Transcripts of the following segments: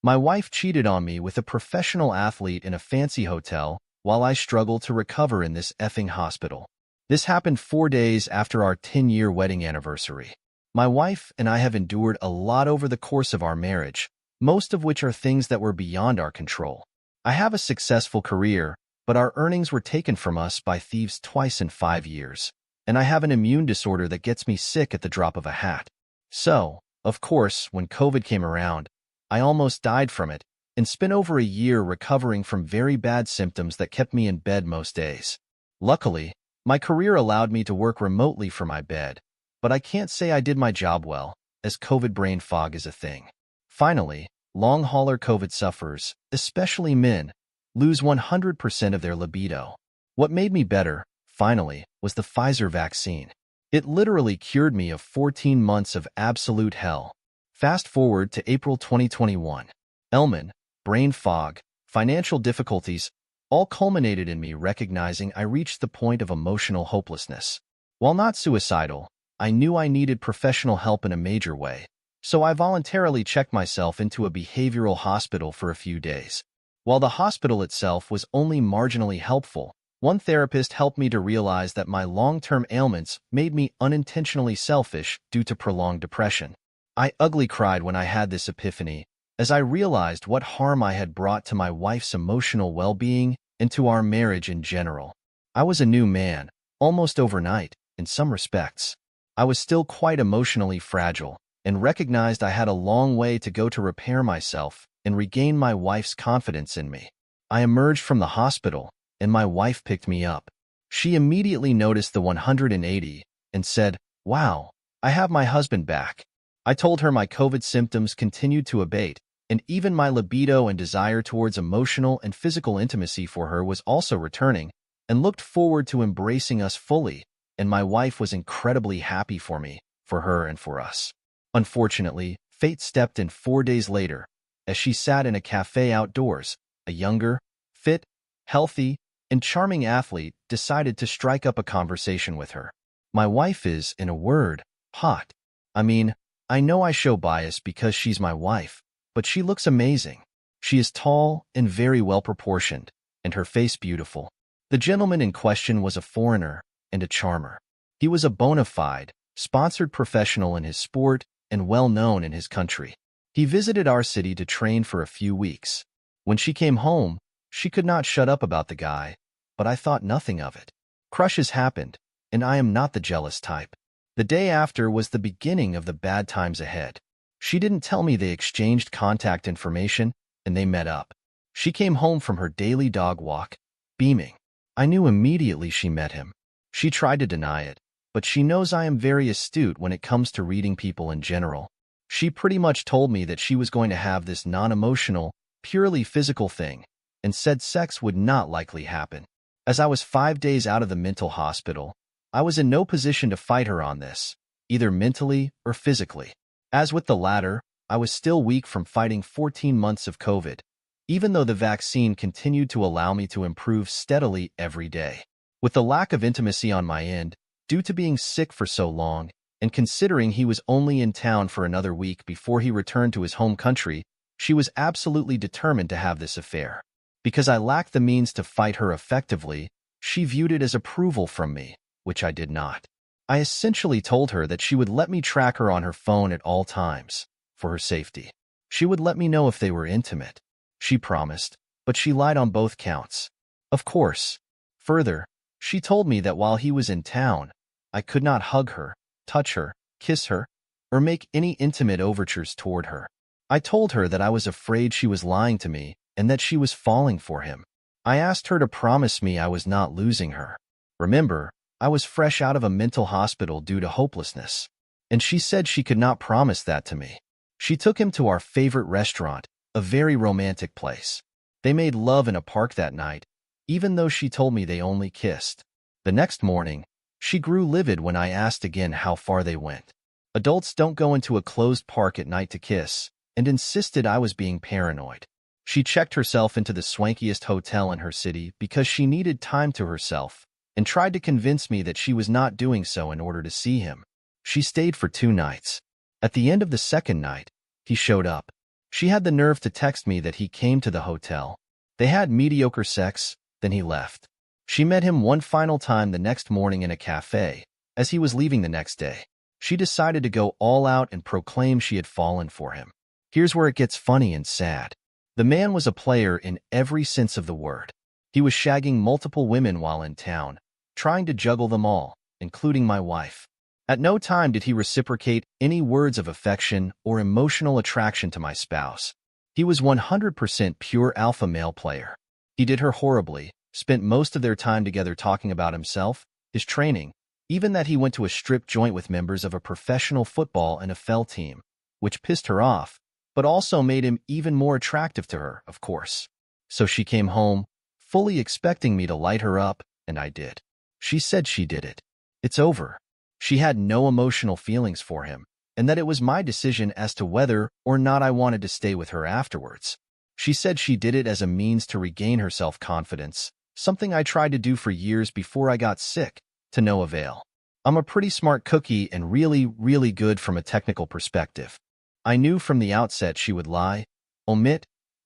My wife cheated on me with a professional athlete in a fancy hotel while I struggle to recover in this effing hospital. This happened 4 days after our 10-year wedding anniversary. My wife and I have endured a lot over the course of our marriage, most of which are things that were beyond our control. I have a successful career, but our earnings were taken from us by thieves twice in 5 years, and I have an immune disorder that gets me sick at the drop of a hat. So, of course, when COVID came around, I almost died from it and spent over a year recovering from very bad symptoms that kept me in bed most days. Luckily, my career allowed me to work remotely from my bed, but I can't say I did my job well, as COVID brain fog is a thing. Finally, long-hauler COVID sufferers, especially men, lose 100% of their libido. What made me better, finally, was the Pfizer vaccine. It literally cured me of 14 months of absolute hell. Fast forward to April 2021. Ailment, brain fog, financial difficulties, all culminated in me recognizing I reached the point of emotional hopelessness. While not suicidal, I knew I needed professional help in a major way, so I voluntarily checked myself into a behavioral hospital for a few days. While the hospital itself was only marginally helpful, one therapist helped me to realize that my long-term ailments made me unintentionally selfish due to prolonged depression. I ugly cried when I had this epiphany, as I realized what harm I had brought to my wife's emotional well-being and to our marriage in general. I was a new man, almost overnight, in some respects. I was still quite emotionally fragile, and recognized I had a long way to go to repair myself and regain my wife's confidence in me. I emerged from the hospital, and my wife picked me up. She immediately noticed the 180 and said, "Wow, I have my husband back." I told her my COVID symptoms continued to abate, and even my libido and desire towards emotional and physical intimacy for her was also returning, and looked forward to embracing us fully, and my wife was incredibly happy for me, for her and for us. Unfortunately, fate stepped in 4 days later, as she sat in a cafe outdoors. A younger, fit, healthy, and charming athlete decided to strike up a conversation with her. My wife is, in a word, hot. I mean, I know I show bias because she's my wife, but she looks amazing. She is tall and very well proportioned, and her face beautiful. The gentleman in question was a foreigner and a charmer. He was a bona fide, sponsored professional in his sport and well known in his country. He visited our city to train for a few weeks. When she came home, she could not shut up about the guy, but I thought nothing of it. Crushes happened, and I am not the jealous type. The day after was the beginning of the bad times ahead. She didn't tell me they exchanged contact information, and they met up. She came home from her daily dog walk, beaming. I knew immediately she met him. She tried to deny it, but she knows I am very astute when it comes to reading people in general. She pretty much told me that she was going to have this non-emotional, purely physical thing, and said sex would not likely happen. As I was 5 days out of the mental hospital, I was in no position to fight her on this, either mentally or physically. As with the latter, I was still weak from fighting 14 months of COVID, even though the vaccine continued to allow me to improve steadily every day. With the lack of intimacy on my end, due to being sick for so long, and considering he was only in town for another week before he returned to his home country, she was absolutely determined to have this affair. Because I lacked the means to fight her effectively, she viewed it as approval from me, which I did not. I essentially told her that she would let me track her on her phone at all times, for her safety. She would let me know if they were intimate. She promised, but she lied on both counts. Of course. Further, she told me that while he was in town, I could not hug her, touch her, kiss her, or make any intimate overtures toward her. I told her that I was afraid she was lying to me and that she was falling for him. I asked her to promise me I was not losing her. Remember, I was fresh out of a mental hospital due to hopelessness, and she said she could not promise that to me. She took him to our favorite restaurant, a very romantic place. They made love in a park that night, even though she told me they only kissed. The next morning, she grew livid when I asked again how far they went. Adults don't go into a closed park at night to kiss, and insisted I was being paranoid. She checked herself into the swankiest hotel in her city because she needed time to herself, and tried to convince me that she was not doing so in order to see him. She stayed for 2 nights. At the end of the second night, he showed up. She had the nerve to text me that he came to the hotel. They had mediocre sex, then he left. She met him one final time the next morning in a cafe, as he was leaving the next day. She decided to go all out and proclaim she had fallen for him. Here's where it gets funny and sad. The man was a player in every sense of the word. He was shagging multiple women while in town, trying to juggle them all, including my wife. At no time did he reciprocate any words of affection or emotional attraction to my spouse. He was 100% pure alpha male player. He did her horribly, spent most of their time together talking about himself, his training, even that he went to a strip joint with members of a professional football and NFL team, which pissed her off, but also made him even more attractive to her, of course. So she came home, fully expecting me to light her up, and I did. She said she did it. It's over. She had no emotional feelings for him, and that it was my decision as to whether or not I wanted to stay with her afterwards. She said she did it as a means to regain her self-confidence, something I tried to do for years before I got sick, to no avail. I'm a pretty smart cookie and really good from a technical perspective. I knew from the outset she would lie, omit,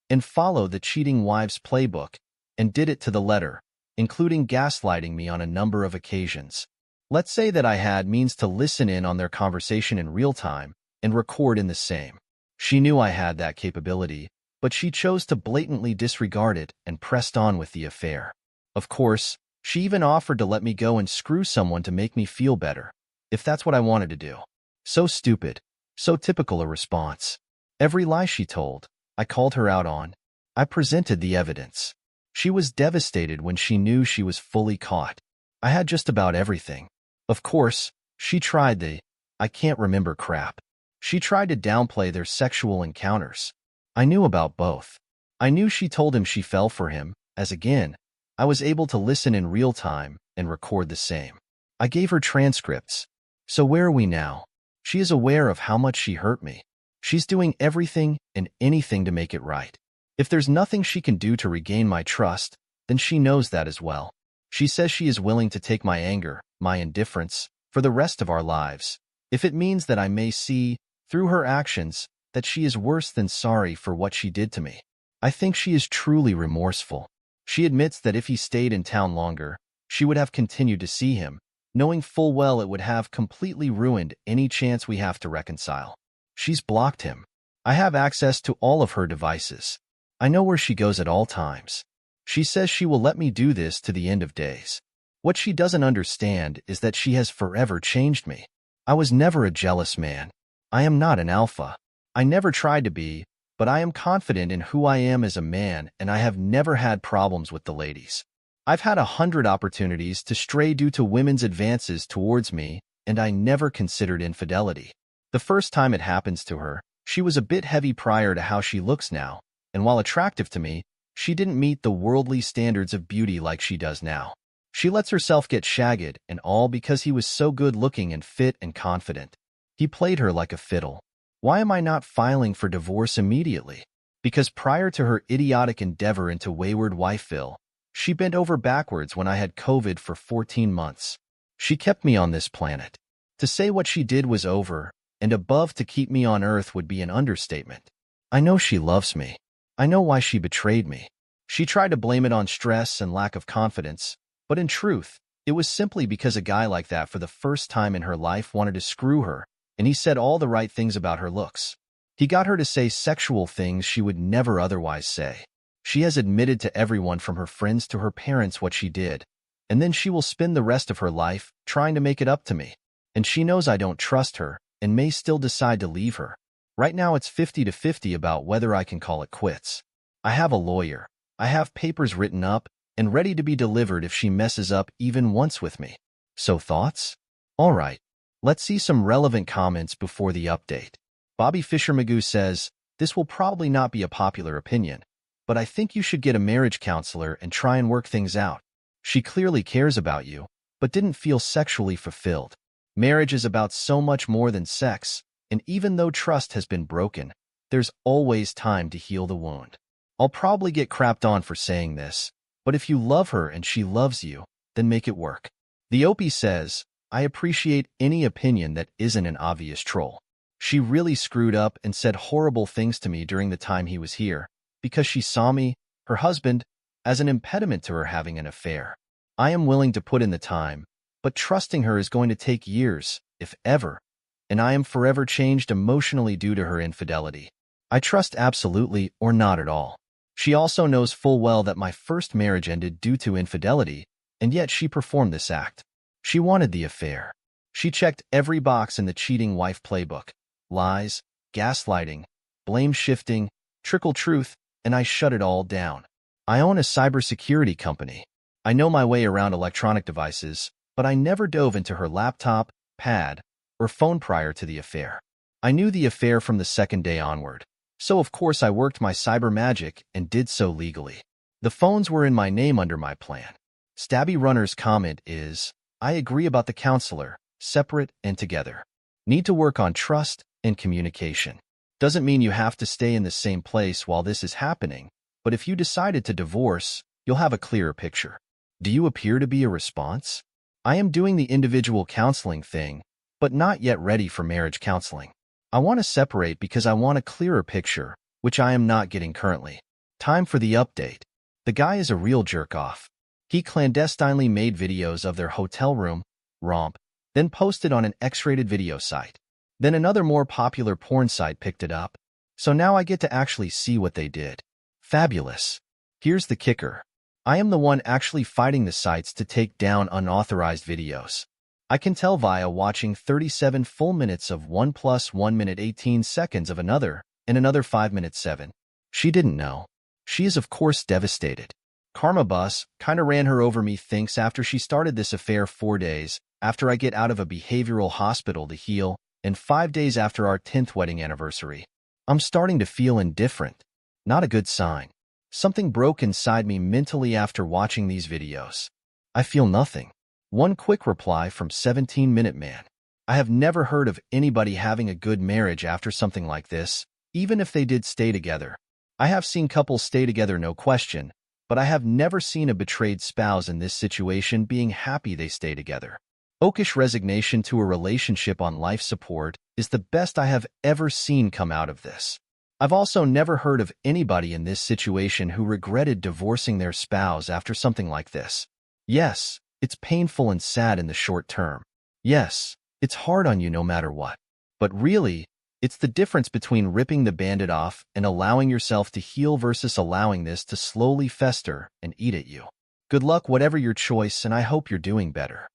and follow the cheating wives' playbook, and did it to the letter, including gaslighting me on a number of occasions. Let's say that I had means to listen in on their conversation in real time and record in the same. She knew I had that capability, but she chose to blatantly disregard it and pressed on with the affair. Of course, she even offered to let me go and screw someone to make me feel better, if that's what I wanted to do. So stupid, so typical a response. Every lie she told, I called her out on. I presented the evidence. She was devastated when she knew she was fully caught. I had just about everything. Of course, she tried I can't remember crap. She tried to downplay their sexual encounters. I knew about both. I knew she told him she fell for him, as again, I was able to listen in real time and record the same. I gave her transcripts. So where are we now? She is aware of how much she hurt me. She's doing everything and anything to make it right. If there's nothing she can do to regain my trust, then she knows that as well. She says she is willing to take my anger, my indifference, for the rest of our lives, if it means that I may see, through her actions, that she is worse than sorry for what she did to me. I think she is truly remorseful. She admits that if he stayed in town longer, she would have continued to see him, knowing full well it would have completely ruined any chance we have to reconcile. She's blocked him. I have access to all of her devices. I know where she goes at all times. She says she will let me do this to the end of days. What she doesn't understand is that she has forever changed me. I was never a jealous man. I am not an alpha. I never tried to be, but I am confident in who I am as a man, and I have never had problems with the ladies. I've had 100 opportunities to stray due to women's advances towards me, and I never considered infidelity. The first time it happens to her, she was a bit heavy prior to how she looks now, and while attractive to me, she didn't meet the worldly standards of beauty like she does now. She lets herself get shagged, and all because he was so good-looking and fit and confident. He played her like a fiddle. Why am I not filing for divorce immediately? Because prior to her idiotic endeavor into wayward wifeville, she bent over backwards when I had COVID for 14 months. She kept me on this planet. To say what she did was over, and above to keep me on earth would be an understatement. I know she loves me. I know why she betrayed me. She tried to blame it on stress and lack of confidence, but in truth, it was simply because a guy like that for the first time in her life wanted to screw her, and he said all the right things about her looks. He got her to say sexual things she would never otherwise say. She has admitted to everyone from her friends to her parents what she did, and then she will spend the rest of her life trying to make it up to me. And she knows I don't trust her and may still decide to leave her. Right now it's 50-50 about whether I can call it quits. I have a lawyer. I have papers written up and ready to be delivered if she messes up even once with me. So thoughts? All right. Let's see some relevant comments before the update. Bobby Fisher Magoo says, this will probably not be a popular opinion, but I think you should get a marriage counselor and try and work things out. She clearly cares about you, but didn't feel sexually fulfilled. Marriage is about so much more than sex, and even though trust has been broken, there's always time to heal the wound. I'll probably get crapped on for saying this, but if you love her and she loves you, then make it work. The Opie says, I appreciate any opinion that isn't an obvious troll. She really screwed up and said horrible things to me during the time he was here, because she saw me, her husband, as an impediment to her having an affair. I am willing to put in the time, but trusting her is going to take years, if ever, and I am forever changed emotionally due to her infidelity. I trust absolutely or not at all. She also knows full well that my first marriage ended due to infidelity, and yet she performed this act. She wanted the affair. She checked every box in the cheating wife playbook: lies, gaslighting, blame shifting, trickle truth, and I shut it all down. I own a cybersecurity company. I know my way around electronic devices, but I never dove into her laptop, pad, or phone prior to the affair. I knew the affair from the second day onward, so of course I worked my cyber magic and did so legally. The phones were in my name under my plan. Stabby Runner's comment is, I agree about the counselor, separate and together. Need to work on trust and communication. Doesn't mean you have to stay in the same place while this is happening, but if you decided to divorce, you'll have a clearer picture. Do you appear to be a response? I am doing the individual counseling thing, but not yet ready for marriage counseling. I want to separate because I want a clearer picture, which I am not getting currently. Time for the update. The guy is a real jerk-off. He clandestinely made videos of their hotel room, romp, then posted on an X-rated video site. Then another more popular porn site picked it up. So now I get to actually see what they did. Fabulous. Here's the kicker. I am the one actually fighting the sites to take down unauthorized videos. I can tell via watching 37 full minutes of one plus 1 minute 18 seconds of another, and another 5 minutes 7. She didn't know. She is of course devastated. Karma Bus kinda ran her over me thinks after she started this affair 4 days after I get out of a behavioral hospital to heal, and 5 days after our 10th wedding anniversary. I'm starting to feel indifferent. Not a good sign. Something broke inside me mentally after watching these videos. I feel nothing. One quick reply from 17-Minute Man. I have never heard of anybody having a good marriage after something like this, even if they did stay together. I have seen couples stay together, no question, but I have never seen a betrayed spouse in this situation being happy they stay together. Oakish resignation to a relationship on life support is the best I have ever seen come out of this. I've also never heard of anybody in this situation who regretted divorcing their spouse after something like this. Yes, it's painful and sad in the short term. Yes, it's hard on you no matter what. But really, it's the difference between ripping the Band-Aid off and allowing yourself to heal versus allowing this to slowly fester and eat at you. Good luck whatever your choice, and I hope you're doing better.